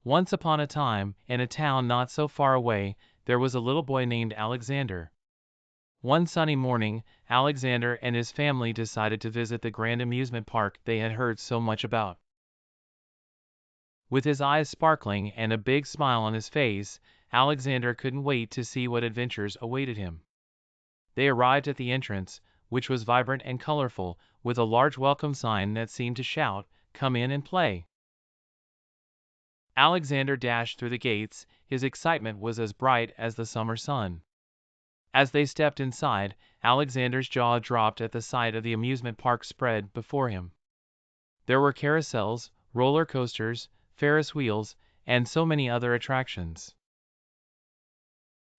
Once upon a time, in a town not so far away, there was a little boy named Alexander. One sunny morning, Alexander and his family decided to visit the grand amusement park they had heard so much about. With his eyes sparkling and a big smile on his face, Alexander couldn't wait to see what adventures awaited him. They arrived at the entrance, which was vibrant and colorful, with a large welcome sign that seemed to shout, "Come in and play." Alexander dashed through the gates, his excitement was as bright as the summer sun. As they stepped inside, Alexander's jaw dropped at the sight of the amusement park spread before him. There were carousels, roller coasters, Ferris wheels, and so many other attractions.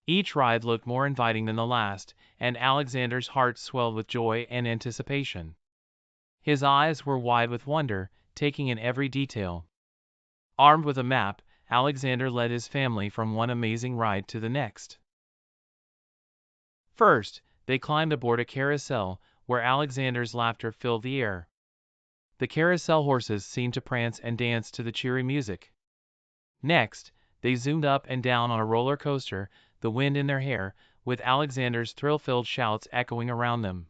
Each ride looked more inviting than the last, and Alexander's heart swelled with joy and anticipation. His eyes were wide with wonder, taking in every detail. Armed with a map, Alexander led his family from one amazing ride to the next. First, they climbed aboard a carousel, where Alexander's laughter filled the air. The carousel horses seemed to prance and dance to the cheery music. Next, they zoomed up and down on a roller coaster, the wind in their hair, with Alexander's thrill-filled shouts echoing around them.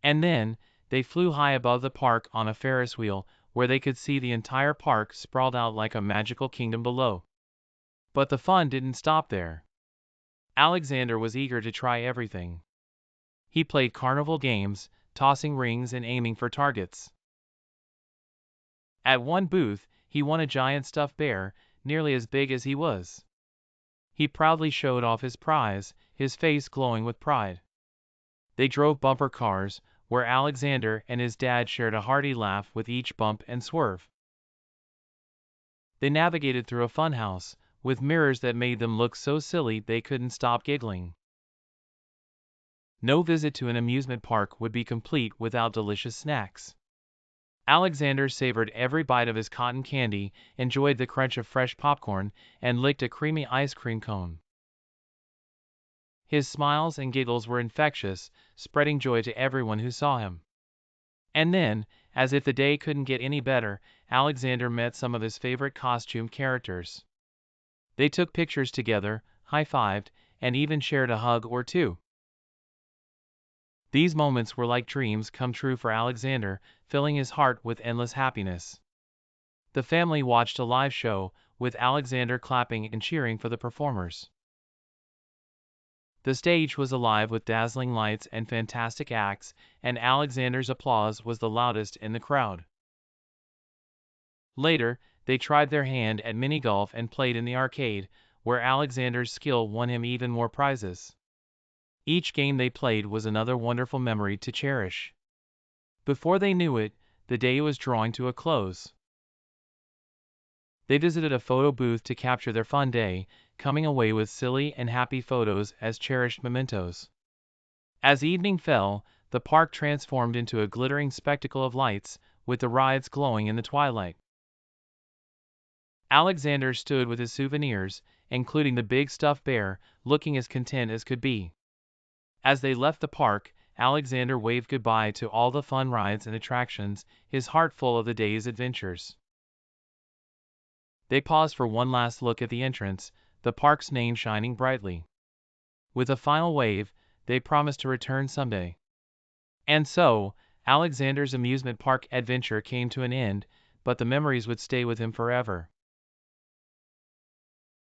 And then, they flew high above the park on a Ferris wheel, where they could see the entire park sprawled out like a magical kingdom below. But the fun didn't stop there. Alexander was eager to try everything. He played carnival games, tossing rings and aiming for targets. At one booth, he won a giant stuffed bear, nearly as big as he was. He proudly showed off his prize, his face glowing with pride. They drove bumper cars, where Alexander and his dad shared a hearty laugh with each bump and swerve. They navigated through a funhouse, with mirrors that made them look so silly they couldn't stop giggling. No visit to an amusement park would be complete without delicious snacks. Alexander savored every bite of his cotton candy, enjoyed the crunch of fresh popcorn, and licked a creamy ice cream cone. His smiles and giggles were infectious, spreading joy to everyone who saw him. And then, as if the day couldn't get any better, Alexander met some of his favorite costume characters. They took pictures together, high-fived, and even shared a hug or two. These moments were like dreams come true for Alexander, filling his heart with endless happiness. The family watched a live show, with Alexander clapping and cheering for the performers. The stage was alive with dazzling lights and fantastic acts, and Alexander's applause was the loudest in the crowd. Later, they tried their hand at mini-golf and played in the arcade, where Alexander's skill won him even more prizes. Each game they played was another wonderful memory to cherish. Before they knew it, the day was drawing to a close. They visited a photo booth to capture their fun day, coming away with silly and happy photos as cherished mementos. As evening fell, the park transformed into a glittering spectacle of lights, with the rides glowing in the twilight. Alexander stood with his souvenirs, including the big stuffed bear, looking as content as could be. As they left the park, Alexander waved goodbye to all the fun rides and attractions, his heart full of the day's adventures. They paused for one last look at the entrance, the park's name shining brightly. With a final wave, they promised to return someday. And so, Alexander's amusement park adventure came to an end, but the memories would stay with him forever.